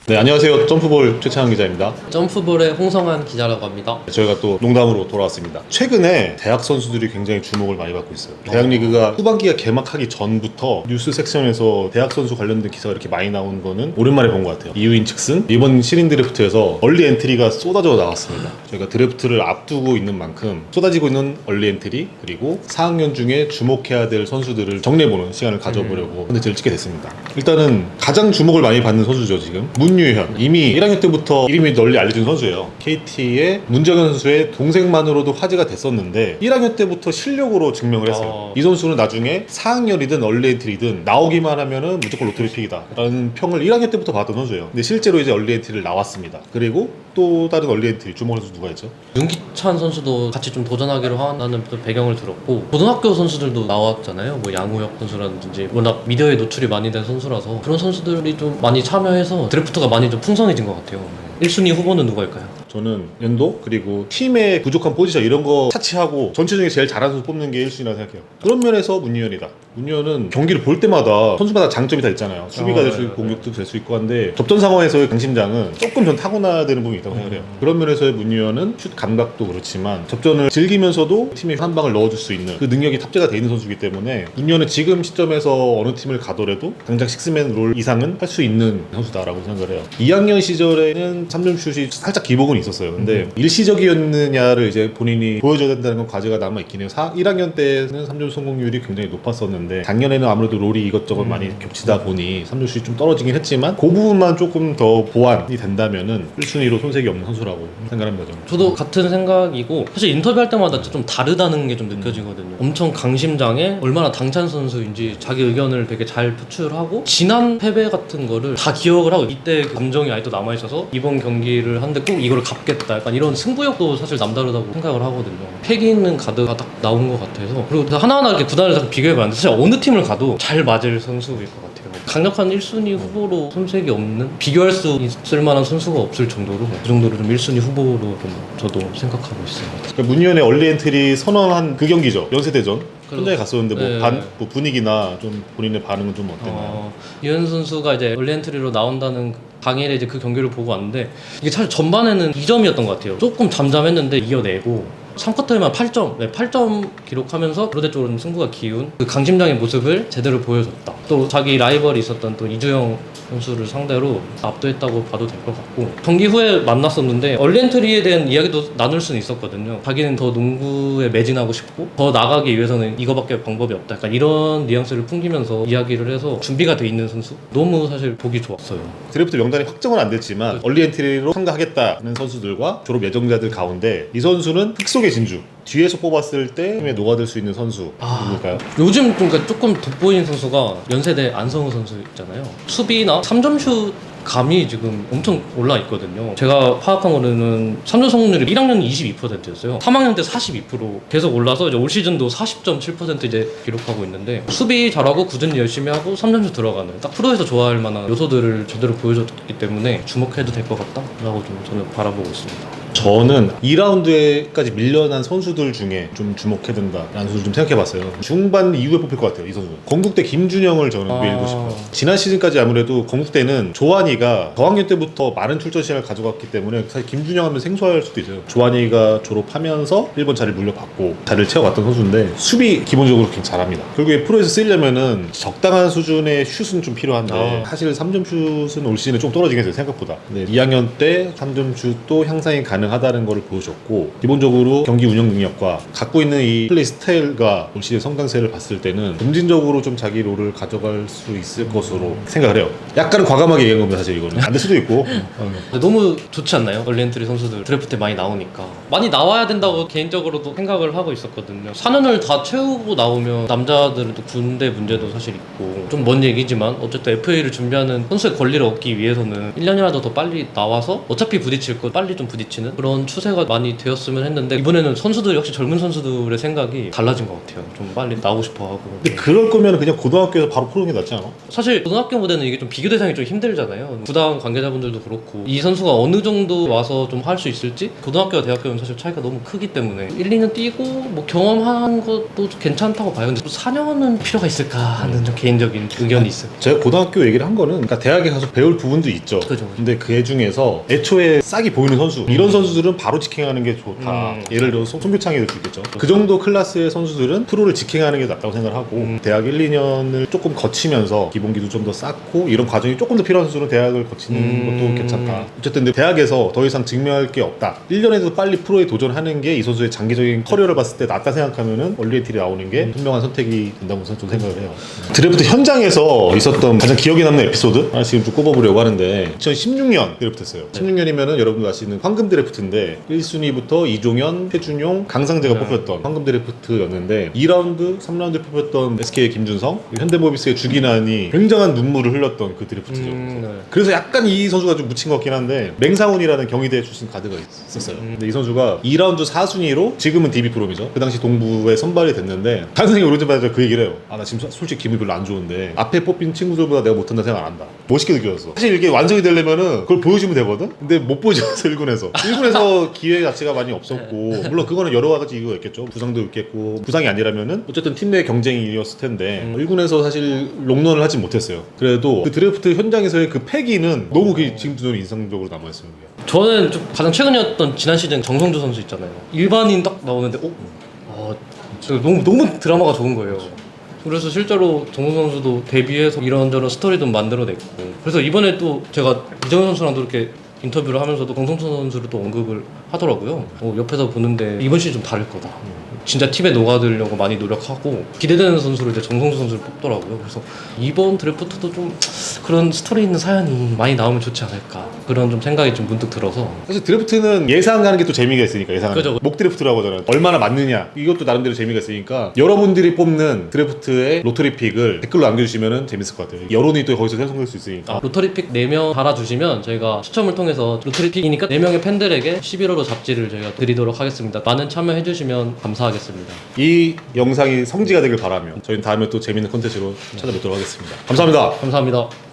네, 안녕하세요. 점프볼 최창환 기자입니다. 점프볼의 홍성환 기자라고 합니다. 저희가 또 농담으로 돌아왔습니다. 최근에 대학 선수들이 굉장히 주목을 많이 받고 있어요. 대학 리그가 후반기가 개막하기 전부터 뉴스 섹션에서 대학 선수 관련된 기사가 이렇게 많이 나온 거는 오랜만에 본 것 같아요. 이유인 즉슨 이번 신인 드래프트에서 얼리 엔트리가 쏟아져 나왔습니다. 저희가 드래프트를 앞두고 있는 만큼 쏟아지고 있는 얼리 엔트리 그리고 4학년 중에 주목해야 될 선수들을 정리해보는 시간을 가져보려고 콘텐츠를 찍게 됐습니다. 일단은 가장 주목을 많이 받는 선수죠, 지금. 문유현. 이미 1학년 때부터 이름이 널리 알려진 선수예요. KT의 문정현 선수의 동생만으로도 화제가 됐었는데 1학년 때부터 실력으로 증명을 했어요. 이 선수는 나중에 4학년이든 얼리 엔트리든 나오기만 하면은 무조건 로터리 픽이다 라는 평을 1학년 때부터 받았던 선수예요. 근데 실제로 이제 얼리 엔트리를 나왔습니다. 그리고 또 다른 얼리 엔트리 주목할 선수 누가 있죠? 윤기찬 선수도 같이 좀 도전하기로 하는 또 배경을 들었고, 고등학교 선수들도 나왔잖아요. 뭐 양우혁 선수라든지 워낙 미디어에 노출이 많이 된 선수라서 그런 선수들이 좀 많이 참여해서 드래프트가 많이 좀 풍성해진 것 같아요. 1순위 후보는 누가일까요? 저는 연도 그리고 팀의 부족한 포지션 이런 거 차치하고 전체 중에 제일 잘하는 선수 뽑는 게 1순위라고 생각해요. 그런 면에서 문유현이다. 문유현은 경기를 볼 때마다 선수마다 장점이 다 있잖아요. 수비가 될 수 있고 공격도 될 수 있고 한데 접전 상황에서의 강심장은 조금 전 타고나야 되는 부분이 있다고 생각해요. 그런 면에서의 문유현은 슛 감각도 그렇지만 접전을 즐기면서도 팀에 한 방을 넣어줄 수 있는 그 능력이 탑재가 돼 있는 선수이기 때문에 문유현은 지금 시점에서 어느 팀을 가더라도 당장 식스맨 롤 이상은 할 수 있는 선수다라고 생각을 해요. 2학년 시절에는 3점 슛이 살짝 기복은 있었어요. 근데 일시적이었느냐를 이제 본인이 보여줘야 된다는 건 과제가 남아있긴 해요. 1학년 때는 3점 성공률이 굉장히 높았었는데 작년에는 아무래도 롤이 이것저것 많이 겹치다 보니 3점 슛이 좀 떨어지긴 했지만 그 부분만 조금 더 보완이 된다면은 1순위로 손색이 없는 선수라고 생각합니다. 저도 같은 생각이고, 사실 인터뷰할 때마다 좀 다르다는 게 좀 느껴지거든요. 엄청 강심장에 얼마나 당찬 선수인지 자기 의견을 되게 잘 표출하고, 지난 패배 같은 거를 다 기억을 하고 이때 그 감정이 아직도 남아있어서 이번 경기를 하는데 꼭 이걸 갚겠다, 약간 이런 승부욕도 사실 남다르다고 생각을 하거든요. 패기 있는 가드가 딱 나온 것 같아서. 그리고 하나하나 이렇게 구단을 비교해봤는데 사실 어느 팀을 가도 잘 맞을 선수일 것 같아요. 강력한 1순위 후보로 손색이 없는, 비교할 수 있을 만한 선수가 없을 정도로, 그 정도로 좀 1순위 후보로 좀 저도 생각하고 있습니다. 그러니까 문유현의 얼리 엔트리 선언한 그 경기죠. 연세대전. 현장에 갔었는데 뭐 분위기나 좀 본인의 반응은 좀 어땠나요? 유현 선수가 이제 얼리 엔트리로 나온다는 당일에 이제 그 경기를 보고 왔는데, 이게 사실 전반에는 2점이었던 것 같아요. 조금 잠잠했는데 이겨내고 3쿼터에만 8점 기록하면서 롯데 쪽으로는 승부가 기운 그 강심장의 모습을 제대로 보여줬다. 또 자기 라이벌이 있었던 또 이주영 선수를 상대로 압도했다고 봐도 될 것 같고, 경기 후에 만났었는데 얼리 엔트리에 대한 이야기도 나눌 수는 있었거든요. 자기는 더 농구에 매진하고 싶고 더 나가기 위해서는 이거밖에 방법이 없다, 약간 이런 뉘앙스를 풍기면서 이야기를 해서 준비가 돼 있는 선수, 너무 사실 보기 좋았어요. 드래프트 명단이 확정은 안 됐지만 얼리 엔트리로 참가하겠다는 선수들과 졸업 예정자들 가운데 이 선수는 흑속의 진주, 뒤에서 뽑았을 때 팀에 녹아들 수 있는 선수 누굴까요? 요즘 그러니까 조금 돋보이는 선수가 연세대 안성우 선수 있잖아요. 수비나 3점슛 감이 지금 엄청 올라 있거든요. 제가 파악한 거는 3점 성공률이 1학년은 22%였어요. 3학년 때 42% 계속 올라서 이제 올 시즌도 40.7% 이제 기록하고 있는데, 수비 잘하고 굳은 열심히 하고 3점슛 들어가는 딱 프로에서 좋아할 만한 요소들을 제대로 보여줬기 때문에 주목해도 될 것 같다라고 좀 저는 바라보고 있습니다. 저는 2라운드에까지 밀려난 선수들 중에 좀 주목해야 된다라는 선수를 좀 생각해봤어요. 중반 이후에 뽑힐 것 같아요, 이 선수. 건국대 김준영을 저는 밀고 싶어요. 지난 시즌까지 아무래도 건국대는 조한이가 저학년 때부터 많은 출전 시간을 가져갔기 때문에 사실 김준영 하면 생소할 수도 있어요. 조한이가 졸업하면서 1번 자리를 물려받고 자리를 채워갔던 선수인데 수비 기본적으로 굉장히 잘합니다. 결국에 프로에서 쓰려면은 적당한 수준의 슛은 좀 필요한데 사실 3점 슛은 올 시즌에 좀 떨어지긴 했어요, 생각보다. 근데 2학년 때 3점 슛도 향상이 가능하다는 걸 보여줬고, 기본적으로 경기 운영 능력과 갖고 있는 이 플레이 스타일과 올 시즌 성장세를 봤을 때는 점진적으로 좀 자기 롤을 가져갈 수 있을 것으로 생각을 해요. 약간 과감하게 얘기한 겁니다, 사실 이거는. 안 될 수도 있고. 너무 좋지 않나요? 얼리 엔트리 선수들 드래프트에 많이 나오니까 많이 나와야 된다고 개인적으로도 생각을 하고 있었거든요. 4년을 다 채우고 나오면 남자들은 또 군대 문제도 사실 있고 좀 먼 얘기지만 어쨌든 FA를 준비하는 선수의 권리를 얻기 위해서는 1년이라도 더 빨리 나와서 어차피 부딪힐 거 빨리 좀 부딪히는 그런 추세가 많이 되었으면 했는데 이번에는 선수들 역시 젊은 선수들의 생각이 달라진 것 같아요. 좀 빨리 나오고 싶어하고. 근데 그럴 거면 그냥 고등학교에서 바로 프로인 게 낫지 않아? 사실 고등학교 무대는 이게 좀 비교 대상이 좀 힘들잖아요. 구단 관계자분들도 그렇고 이 선수가 어느 정도 와서 좀 할 수 있을지 고등학교와 대학교는 사실 차이가 너무 크기 때문에 1, 2년 뛰고 뭐 경험한 것도 괜찮다고 봐요. 근데 또 4년은 필요가 있을까 하는 좀 개인적인 의견이 있어요. 제가 고등학교 얘기를 한 거는 그러니까 대학에 가서 배울 부분도 있죠. 그죠. 근데 그 중에서 애초에 싹이 보이는 선수 이런 선수들은 바로 직행하는 게 좋다. 예를 들어서 송교창이 될 수 있겠죠. 그 정도 클래스의 선수들은 프로를 직행하는 게 낫다고 생각을 하고 대학 1, 2년을 조금 거치면서 기본기도 좀 더 쌓고 이런 과정이 조금 더 필요한 선수는 대학을 거치는 것도 괜찮다. 어쨌든 근데 대학에서 더 이상 증명할 게 없다. 1년에도 빨리 프로에 도전하는 게 이 선수의 장기적인 커리어를 봤을 때 낫다 생각하면은 얼리엔틸이 나오는 게 현명한 선택이 된다고 좀 생각을 해요. 드래프트 현장에서 있었던 가장 기억에 남는 에피소드 하나 지금 좀 꼽아보려고 하는데 2016년 드래프트였어요. 16년이면은 여러분도 아시는 황금 드래프트인데 1순위부터 이종현, 최준용, 강상재가 뽑혔던 황금 드래프트였는데 2라운드, 3라운드 뽑혔던 SK의 김준성, 현대모비스의 주기난이 굉장한 눈물을 흘렸던 그 드래프트죠. 그래서 약간 이 선수가 좀 묻힌 것 같긴 한데 맹상훈이라는 경희대 출신 가드가 있었어요. 근데 이 선수가 2라운드 4순위로 지금은 DB 프롬이죠. 그 당시 동부에 선발이 됐는데 단순히 오르자마자 그 얘기를 해요. 아 나 지금 솔직히 기분이 별로 안 좋은데 앞에 뽑힌 친구들보다 내가 못한다 생각 안 한다. 멋있게 느껴졌어. 사실 이게 완성이 되려면은 그걸 보여주면 되거든? 근데 못 보여줬어 1군에서 기회 자체가 많이 없었고 물론 그거는 여러 가지 이유가 있겠죠. 부상도 있겠고 부상이 아니라면은 어쨌든 팀 내 경쟁이었을 텐데 1군에서 사실 롱런을 하진 못했어요. 그래도 그 드래프트 현장에서의 그 패기는 너무 지금도 저는 인상적으로 남아있습니다. 저는 좀 가장 최근이었던 지난 시즌 정성주 선수 있잖아요. 일반인 딱 나오는데 진짜 너무 드라마가 좋은 거예요. 그래서 실제로 정성 선수도 데뷔해서 이런저런 스토리도 만들어냈고 그래서 이번에 또 제가 이정현 선수랑도 이렇게 인터뷰를 하면서도 정성준 선수를 또 언급을 하더라고요. 옆에서 보는데 이번 시즌 좀 다를 거다. 진짜 팀에 녹아들려고 많이 노력하고 기대되는 선수를 이제 정성주 선수를 뽑더라고요. 그래서 이번 드래프트도 좀 그런 스토리 있는 사연이 많이 나오면 좋지 않을까 그런 좀 생각이 좀 문득 들어서. 사실 드래프트는 예상하는 게 또 재미가 있으니까 예상하는 그죠. 목 드래프트라고 하잖아요. 얼마나 맞느냐 이것도 나름대로 재미가 있으니까 여러분들이 뽑는 드래프트의 로터리 픽을 댓글로 남겨주시면 재밌을 것 같아요. 여론이 또 거기서 생성될 수 있으니까. 로터리 픽 4명 달아주시면 저희가 추첨을 통해서 로터리 픽이니까 4명의 팬들에게 11월호 잡지를 저희가 드리도록 하겠습니다. 많은 참여해주시면 감사하겠습니다. 이 영상이 성지가 되길 바라며 저희는 다음에 또 재밌는 콘텐츠로 찾아뵙도록 하겠습니다. 감사합니다. 감사합니다.